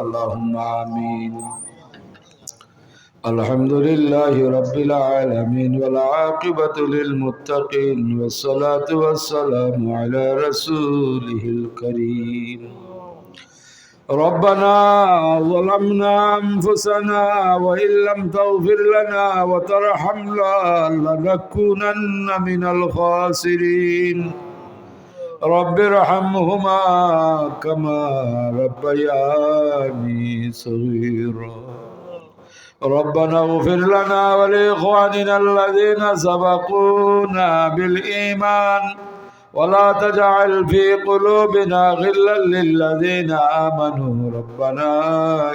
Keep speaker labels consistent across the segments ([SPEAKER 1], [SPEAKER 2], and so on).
[SPEAKER 1] اللهم آمين. الحمد لله رب العالمين والعاقبة للمتقين والصلاة والسلام على رسوله الكريم. ربنا ظلمنا أنفسنا وإن لم تغفر لنا وترحمنا لنكونن من الخاسرين. رب ارحمهما كما ربياني صغيرا. ربنا اغفر لنا ولإخواننا الذين سبقونا بالإيمان ولا تجعل في قلوبنا غلا للذين آمنوا ربنا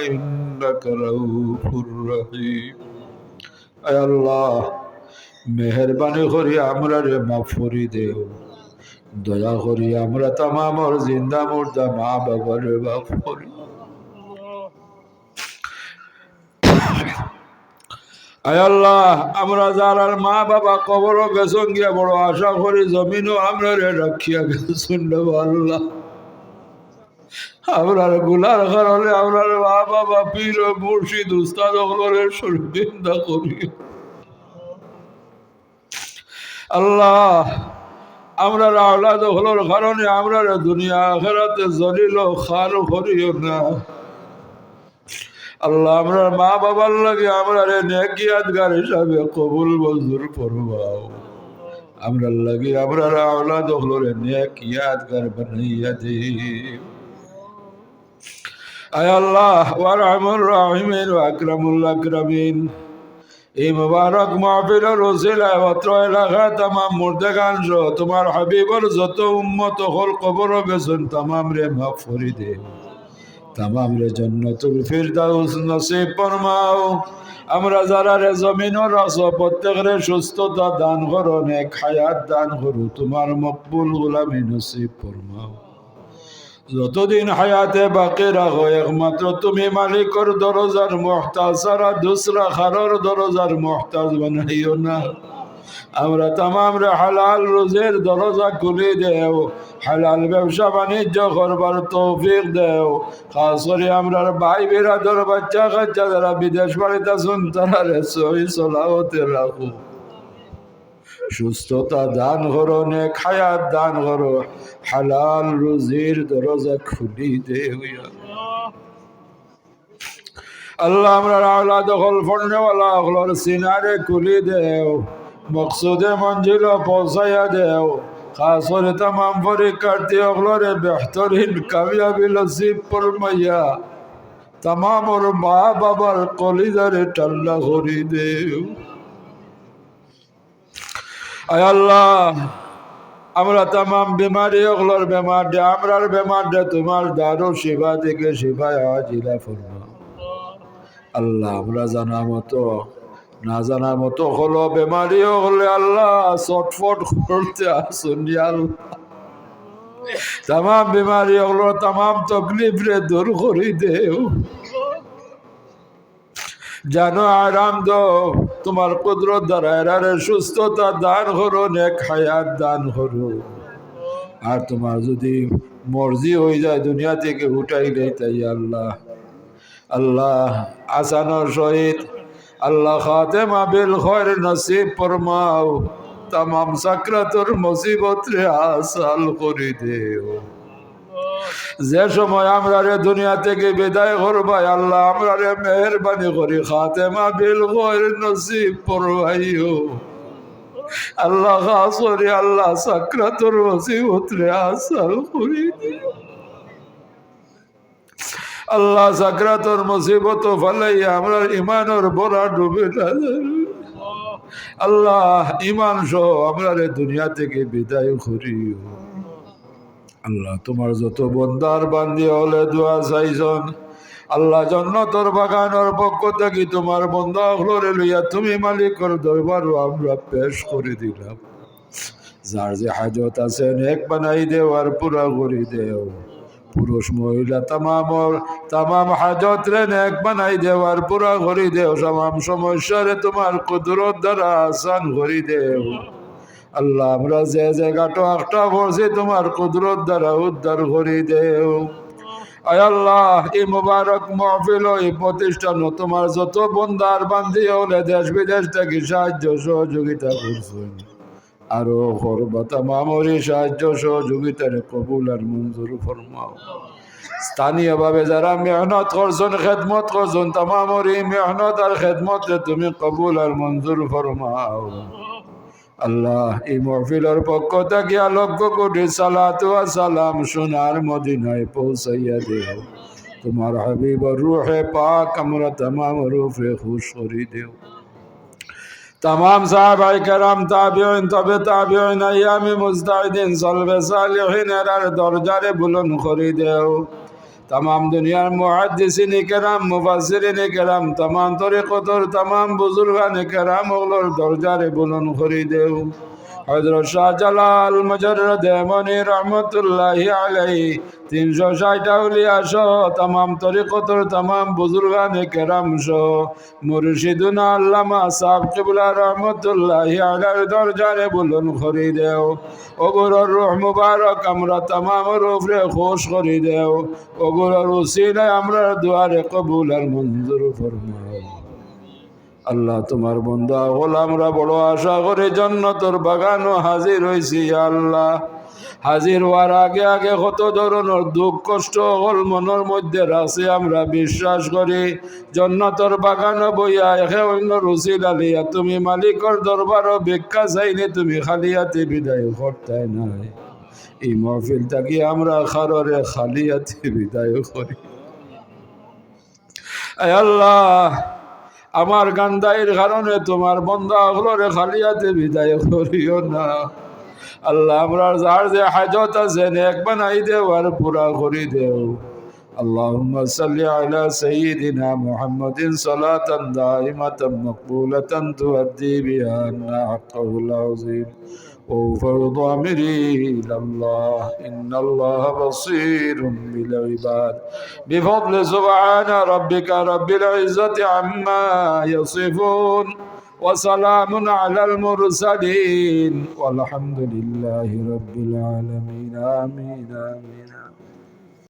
[SPEAKER 1] إنك رؤوف رحيم. اے اللہ মেহেরবানি করি আমরা মাফ করে দেও, দয়া করি আমরা तमाम জিন্দা মুর্দা মা বাবার মাফ করি। আয় আল্লাহ, আমরা যারার মা বাবা কবর গেছন গিয়া বড় আশা করি জমিনও আমরা রাখিয়া গেছুন আল্লাহ। আমরার গুলার কারণে আমরার মা বাবা পীর মুর্শিদ উস্তাদ হলের শরীরদা করি আল্লাহ। আমরার আওলাদ হলোর কারণে আমরার দুনিয়া আখিরাতে জলিল ও খার করিও না আল্লাহ। আমরা মা বাবার লাগে আমরা নেকি আদগার হিসাবে কবুল মঞ্জুর ফরমাও। আমরা লাগে আমরা আওলাদ হলোর নেকি আদগার বানাইয়া দিও। আয় আল্লাহ ওয়া রাহমার রাহিমিন ওয়া আকরামুল আকরামিন, এই মুবারক মাহফিলের ওসিলায় অত্র এলাকা তামাম মুর্দেগান সহ তোমার হাবিবর যত উম্মত হল কবর গেছেন তামাম রে মাফ করে দে, তামাম রে জান্নাতুল ফিরদাউস নসিব ফরমাও। আমরা যারা রে জমিনের আছো প্রত্যেকরে সুস্থতা দান করো, নেক হায়াত দান করো, তোমার মকবুল গোলামি নসিব ফরমাও। যতদিন হায়াতে বাকি রাখো একমাত্র তুমি মালিকর দরজার মুহতাজ, সারা দুসরা খারর দরজার মুহতাজ বানাইও না। আমরা তামাম রে হালাল রোজের দরজা খুলে দেও, হালাল ব্যবসা বাণিজ্য করবার তৌফিক দেও। খাস করে আমরার ভাই বিরাদর বাচ্চা কাচ্চা যারা বিদেশ বাড়িতে আছেন তারা রে সহি সলামতে রাখো, সুস্থতা দান করো, নেক হায়াত দান করো, হালাল রুজির দরজা খুলি দেও আল্লাহ। আমরা আওলাদ হল ফন্ডওয়ালা হলর সিনারে খুলি দেও, মকসুদে মঞ্জিল পৌঁছাইয়া দেও। খাস করে तमाम পরীক্ষার্থী হলরে বেহতরিন কামিয়াবি নসিব ফরমাইয়া तमाम ওর মা বাবার কলিজারে ঠান্ডা করে দেও। আয় আল্লাহ, আমরা तमाम বিমারি হলর বেমার দে, আমরার বেমার দে তোমার দারু শিফা থেকে শিফায় আজিলা ফরমাও আল্লাহ। আমরা জানা মতো না জানা মতো হলো বেমারি হলে আল্লাহ চটফট করতে আসুন আল্লাহ। तमाम বিমারি হলো तमाम তকলিফ রে দূর করে দেও, জানো আরাম দো, তোমার কুদরত দ্বারা এরারে সুস্থতা দান করো, নেক হায়াত দান করো। আর তোমার যদি মর্জি হয়ে যায় দুনিয়া থেকে উঠাই দেয় তাই আল্লাহ। আল্লাহ আসানোর সহিত আল্লাহ খাতেমা বিল খৈর নসিব ফরমাও, तमाम সাকরাতুর মুসিবত রে আসাল করে দেও। যে সময় আমরা রে দুনিয়া থেকে বিদায় করবাই আল্লাহ, আমরা রে মেহেরবানি করি খাতেমা বিল খৈর নসিব ফরমাইও আল্লাহ। খাস করে আল্লাহ সাকরাতুর মুসিবত রে আসাল করে দিও আল্লাহ। সাকরাতুর মুসিবত ফলাইয়া আমরা ইমানের বোরা ডুবে না আল্লাহ। ইমান সহ আমরা রে দুনিয়া থেকে বিদায় করিও আল্লাহ। তোমার যত বন্দার বান্দি হলে দোয়া চাইছন আল্লাহ, জান্নাতের বাগানের পক্ষ থেকে তোমার বন্দা হলরে লইয়া তুমি মালিকের দরবার আমরা পেশ করে দিলাম। যার যে হাজত আছে নেক বানাই দেও আর পুরা করে দেও। পুরুষ মহিলা তামাম হাজত রে নেক বানাই দেও আর পুরা করে দেও। তামাম সমস্যা রে তোমার কুদরত দ্বারা আসান করে দেও আল্লাহ। আমরা যে জায়গাটা একটা পড়ছি তোমার কুদরত দ্বারা উদ্ধার করে দেও আয় আল্লাহ এই মুবারক মাহফিল ও এই প্রতিষ্ঠান তোমার যত বন্দার বান্দি হলে দেশ বিদেশ থেকে সাহায্য সহযোগিতা করছেন আরো করবা তামামরি সাহায্য সহযোগিতার কবুল আর মঞ্জুর ফরমাও। স্থানীয়ভাবে যারা মেহনত করছেন খেদমত করছেন তামামরি মেহনত আর খেদমতে তুমি কবুল আর মঞ্জুর ফরমাও। আল্লাহ এই মাহফিলের পক্ষ থেকে লক্ষ কোটি সালাতু ওয়া সালাম সোনার মদিনায় পৌঁছাইয়া দেও। তোমার হাবিবর রূহে পাক আমরা तमाम রূহে খুশ করে দেও। तमाम সাহাবায়ে কেরাম তাবিঈন তবে তাবিঈন আইয়ামে মুজতাহিদিন সালবে সালিহিন এর দরজারে বুলন্দ করে দেও। तमाम दुनियार मुहद्दिसिन केराम मुफास्सिरिन केराम तमाम तरीक़तर तमाम बुजुर्गान केराम ओगलोर दरजारे बुलंद करे देओ। हजरत शाहजालाल मुजर्रद मनी रहमतुल्लाहि अलैहि 360 আউলিয়া সহ तमाम तरीक़तर तमाम बुजुर्गान केराम सह मुर्शिदुना আল্লামা সাহেব কিবলা रहमतुल्लाहि अलैहि दरजारे बुलंद करे देओ। ওগোর রূহ মুবারক আমরা तमाम রূহে খুশ করে দেও। ওগোর উসিলায় আমরা দুয়ারে কবুল আর মঞ্জুর ফরমাও। আল্লাহ তোমার বান্দা হল আমরা বড় আশা করে জান্নাতের বাগানও হাজির হইছি। আল্লাহ হাজির হওয়ার আগে আগে কত ধরনের দুঃখ কষ্ট হল মনের মধ্যে রাখছি আমরা বিশ্বাস করি জান্নাতের বাগানও বইয়া একে অন্য রুসিল আলিয়া তুমি মালিকর দরবারও ভিক্ষা চাইলে তুমি খালিয়াতে বিদায় করতে নাই। এই মাহফিল থাকি আমরা খাররে খালিয়াতে বিদায় করি। আয় আল্লাহ আমার গান্দাইয়ের কারণে তোমার বান্দা হলরে খালিয়াতে বিদায় করিও না। আল্লাহ আমরা যার যে হাজত আছে নেক বানাই দেও আর পুরা করে দেও। اللهم صل على سيدنا محمد صلاة دائمة مقبولة تؤدي بها عنا حقه العظيم وفرض أمري إلى الله إن الله بصير بالعباد بفضل سبحان ربك رب العزة عما يصفون وسلام على المرسلين والحمد لله رب العالمين آمين آمين, آمين.